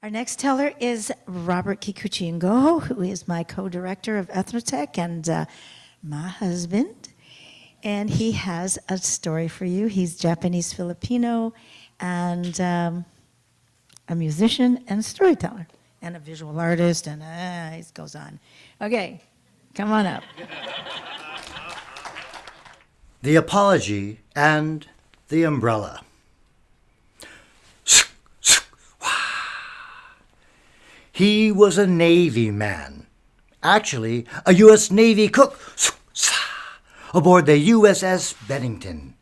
Our next teller is Robert Kikuchi-Yngojo, who is my co-director of Eth-Noh-Tec and my husband. And he has a story for you. He's Japanese-Filipino and a musician and storyteller and a visual artist, and it goes on. Okay, come on up. The Apology and the Umbrella. He was a Navy man, actually a U.S. Navy cook, aboard the USS Bennington.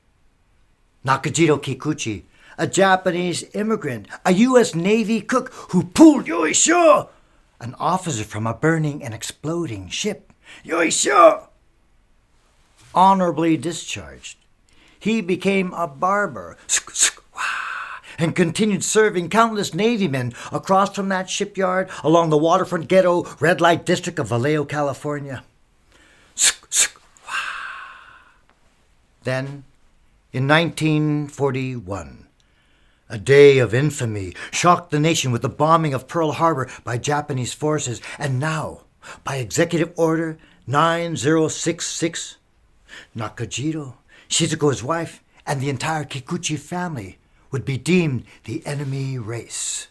Nakajito Kikuchi, a Japanese immigrant, a U.S. Navy cook who pulled yoisho, an officer from a burning and exploding ship. Yoisho! Honorably discharged. He became a barber and continued serving countless Navy men across from that shipyard along the waterfront ghetto red light district of Vallejo, California. Then, in 1941, a day of infamy shocked the nation with the bombing of Pearl Harbor by Japanese forces, and now, by Executive Order 9066, Nakajito, Shizuko's wife, and the entire Kikuchi family would be deemed the enemy race.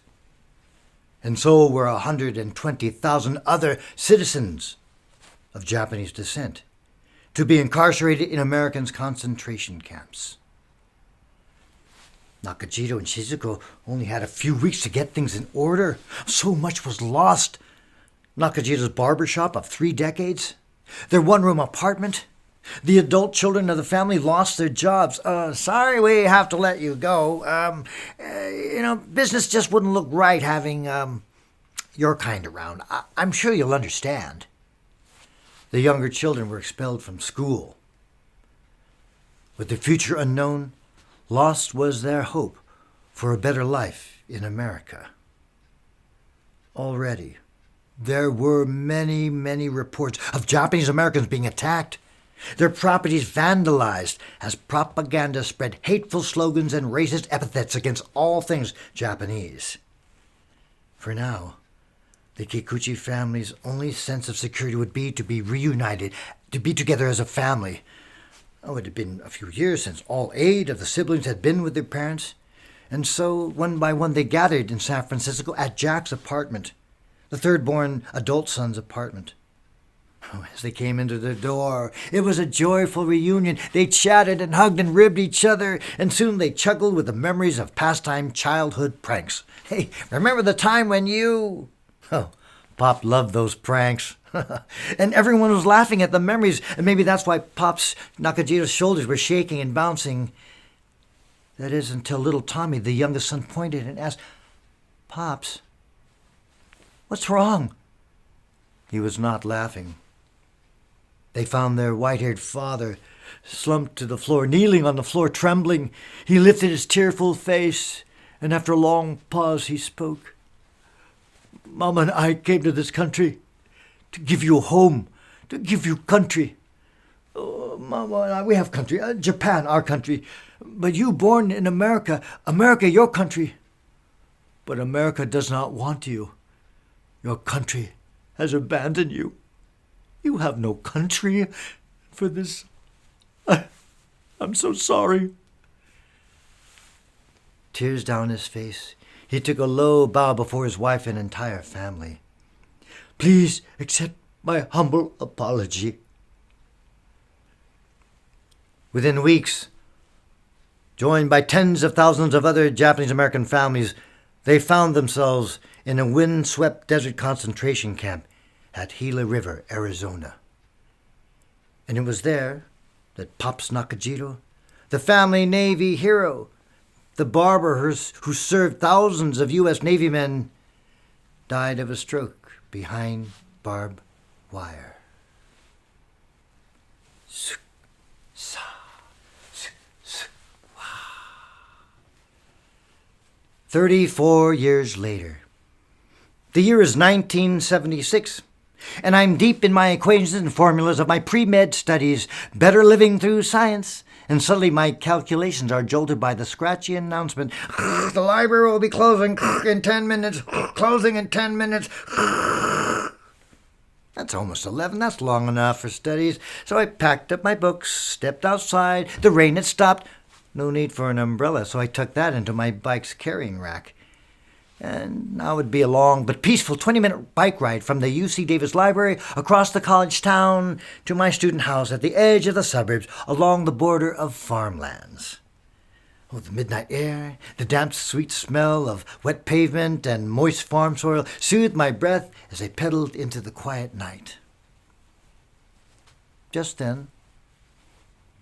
And so were 120,000 other citizens of Japanese descent to be incarcerated in Americans' concentration camps. Nakajito and Shizuko only had a few weeks to get things in order. So much was lost. Nakajito's barbershop of 3 decades, their one-room apartment, the adult children of the family lost their jobs. Sorry, we have to let you go. Business just wouldn't look right having your kind around. I'm sure you'll understand. The younger children were expelled from school. With the future unknown, lost was their hope for a better life in America. Already, there were many, many reports of Japanese Americans being attacked, their properties vandalized as propaganda spread hateful slogans and racist epithets against all things Japanese. For now, the Kikuchi family's only sense of security would be to be reunited, to be together as a family. It had been a few years since all 8 of the siblings had been with their parents, and so one by one they gathered in San Francisco at Jack's apartment, the third-born adult son's apartment. As they came into the door, it was a joyful reunion. They chatted and hugged and ribbed each other, and soon they chuckled with the memories of pastime childhood pranks. Hey, remember the time when you... Oh, Pop loved those pranks. And everyone was laughing at the memories, and maybe that's why Pop's Nakajito's shoulders were shaking and bouncing. That is, until little Tommy, the youngest son, pointed and asked, "Pops, what's wrong?" He was not laughing. They found their white-haired father slumped to the floor, kneeling on the floor, trembling. He lifted his tearful face, and after a long pause he spoke. "Mama and I came to this country to give you a home, to give you country. Oh, Mama and I, we have country, Japan, our country. But you born in America, America, your country. But America does not want you. Your country has abandoned you. You have no country for this. I'm so sorry." Tears down his face, he took a low bow before his wife and entire family. "Please accept my humble apology." Within weeks, joined by tens of thousands of other Japanese-American families, they found themselves in a wind-swept desert concentration camp at Gila River, Arizona. And it was there that Pops Nakajito, the family Navy hero, the barber who served thousands of U.S. Navy men, died of a stroke behind barbed wire. 34 years later. The year is 1976. And I'm deep in my equations and formulas of my pre-med studies, better living through science, And suddenly my calculations are jolted by the scratchy announcement, "The library will be closing in 10 minutes, closing in 10 minutes." That's almost 11. That's long enough for studies. So I packed up my books, stepped outside. The rain had stopped. No need for an umbrella, so I tucked that into my bike's carrying rack. And now it'd be a long but peaceful 20-minute bike ride from the UC Davis Library across the college town to my student house at the edge of the suburbs along the border of farmlands. Oh, the midnight air, the damp, sweet smell of wet pavement and moist farm soil soothed my breath as I pedaled into the quiet night. Just then,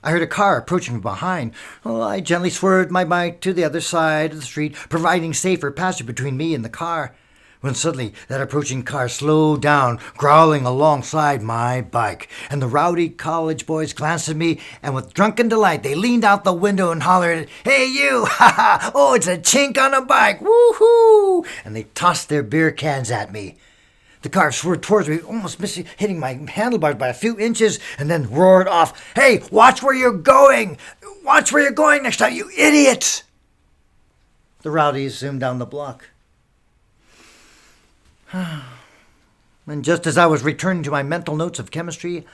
I heard a car approaching from behind. Oh, I gently swerved my bike to the other side of the street, providing safer passage between me and the car, when suddenly that approaching car slowed down, growling alongside my bike, and the rowdy college boys glanced at me, and with drunken delight they leaned out the window and hollered, "Hey you! Ha ha! Oh, it's a chink on a bike! Woo-hoo!" And they tossed their beer cans at me. The car swerved towards me, almost hitting my handlebars by a few inches, and then roared off, "Hey, watch where you're going! Watch where you're going next time, you idiots!" The rowdies zoomed down the block. And just as I was returning to my mental notes of chemistry,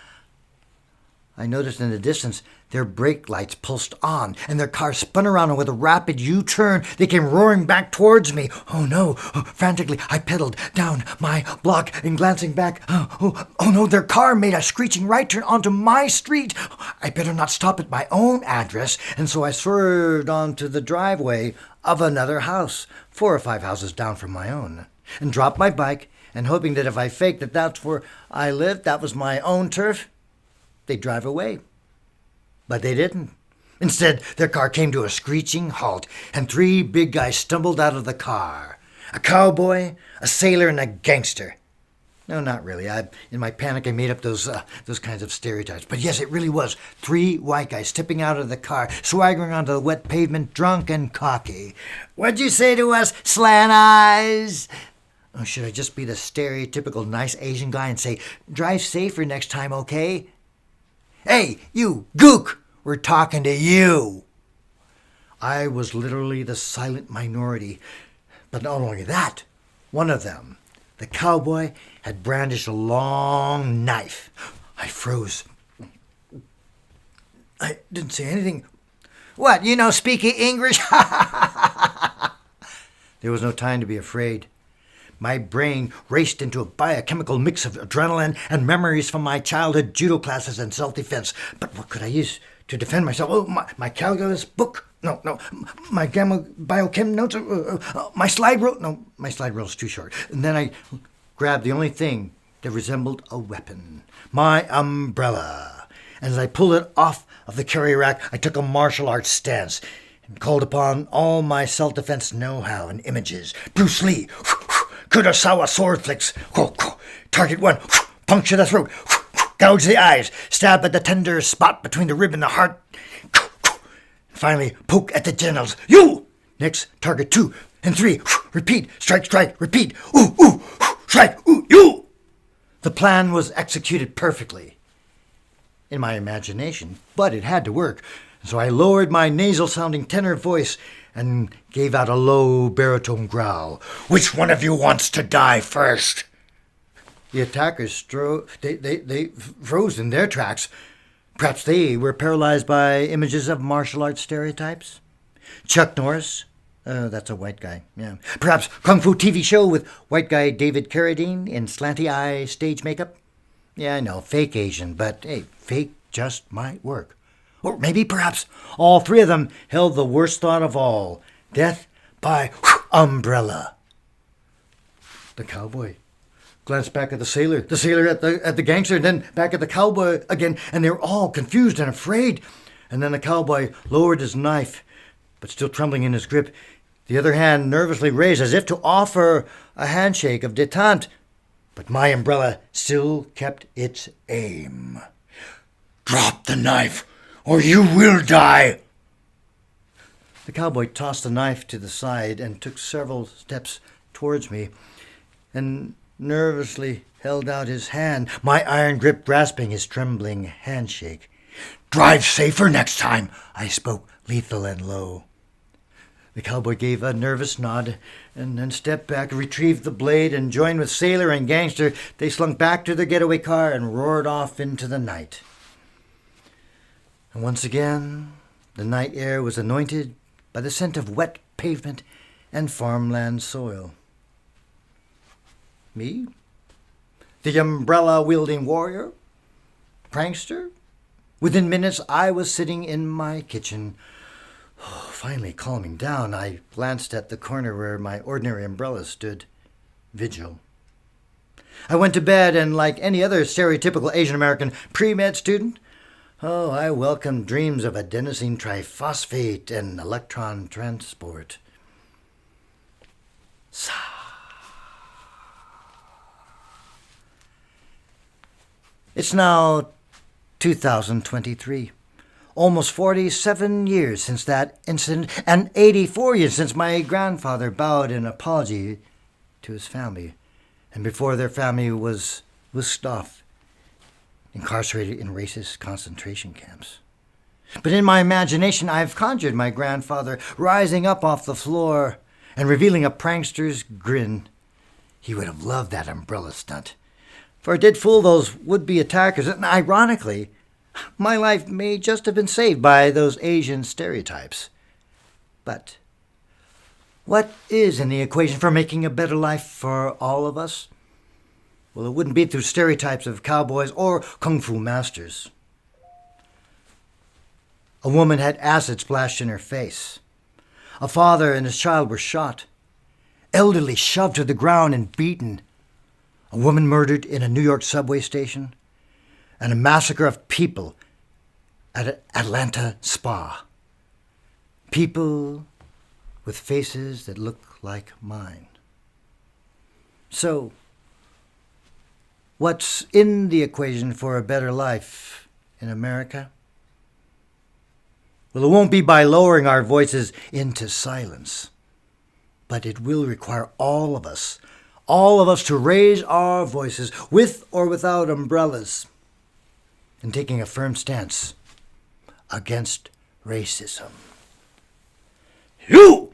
I noticed in the distance their brake lights pulsed on, and their car spun around, and with a rapid U-turn, they came roaring back towards me. Oh no! Frantically, I pedaled down my block, and glancing back, oh no, their car made a screeching right turn onto my street. I better not stop at my own address, and so I swerved onto the driveway of another house, 4 or 5 houses down from my own, and dropped my bike, and hoping that if I faked that that's where I lived, that was my own turf, they'd drive away. But they didn't. Instead, their car came to a screeching halt, and 3 big guys stumbled out of the car. A cowboy, a sailor, and a gangster. No, not really. In my panic, I made up those kinds of stereotypes. But yes, it really was 3 white guys stepping out of the car, swaggering onto the wet pavement, drunk and cocky. "What'd you say to us, slant eyes?" Oh, should I just be the stereotypical nice Asian guy and say, "Drive safer next time, okay?" "Hey, you gook, we're talking to you." I was literally the silent minority. But not only that, one of them, the cowboy, had brandished a long knife. I froze. I didn't say anything. "What, you know speak English?" There was no time to be afraid. My brain raced into a biochemical mix of adrenaline and memories from my childhood judo classes and self-defense. But what could I use to defend myself? Oh, my calculus book? No. My gamma biochem notes? My slide rule? No, my slide rule is too short. And then I grabbed the only thing that resembled a weapon, my umbrella. And as I pulled it off of the carry rack, I took a martial arts stance and called upon all my self-defense know-how and images. Bruce Lee, Kurosawa sword flicks. Target 1, puncture the throat, gouge the eyes, stab at the tender spot between the rib and the heart. Finally, poke at the genitals. You! Next, target 2 and 3. Repeat, strike, repeat. Ooh, strike, ooh, you! The plan was executed perfectly in my imagination, but it had to work. So I lowered my nasal-sounding tenor voice and gave out a low baritone growl. "Which one of you wants to die first?" The attackers they froze in their tracks. Perhaps they were paralyzed by images of martial arts stereotypes. Chuck Norris, that's a white guy, yeah. Perhaps Kung Fu TV show with white guy David Carradine in slanty-eye stage makeup. Yeah, I know, fake Asian, but hey, fake just might work. Or maybe, perhaps, all 3 of them held the worst thought of all, death by umbrella. The cowboy glanced back at the sailor at the gangster, and then back at the cowboy again, and they were all confused and afraid. And then the cowboy lowered his knife, but still trembling in his grip, the other hand nervously raised as if to offer a handshake of détente. But my umbrella still kept its aim. "Drop the knife, or you will die." The cowboy tossed the knife to the side and took several steps towards me and nervously held out his hand, my iron grip grasping his trembling handshake. Drive safer next time, I spoke lethal and low. The cowboy gave a nervous nod and then stepped back, retrieved the blade, and joined with sailor and gangster. They slunk back to their getaway car and roared off into the night. And once again, the night air was anointed by the scent of wet pavement and farmland soil. Me? The umbrella-wielding warrior? Prankster? Within minutes, I was sitting in my kitchen. Finally calming down, I glanced at the corner where my ordinary umbrella stood. Vigil. I went to bed, and like any other stereotypical Asian American pre-med student, I welcomed dreams of adenosine triphosphate and electron transport. It's now 2023. Almost 47 years since that incident, and 84 years since my grandfather bowed in apology to his family, and before their family was stuffed, incarcerated in racist concentration camps. But in my imagination, I've conjured my grandfather rising up off the floor and revealing a prankster's grin. He would have loved that umbrella stunt, for it did fool those would-be attackers, and ironically, my life may just have been saved by those Asian stereotypes. But what is in the equation for making a better life for all of us? Well, it wouldn't be through stereotypes of cowboys or kung fu masters. A woman had acid splashed in her face. A father and his child were shot. Elderly shoved to the ground and beaten. A woman murdered in a New York subway station. And a massacre of people at an Atlanta spa. People with faces that look like mine. So, what's in the equation for a better life in America? Well, it won't be by lowering our voices into silence, but it will require all of us to raise our voices with or without umbrellas, and taking a firm stance against racism. You!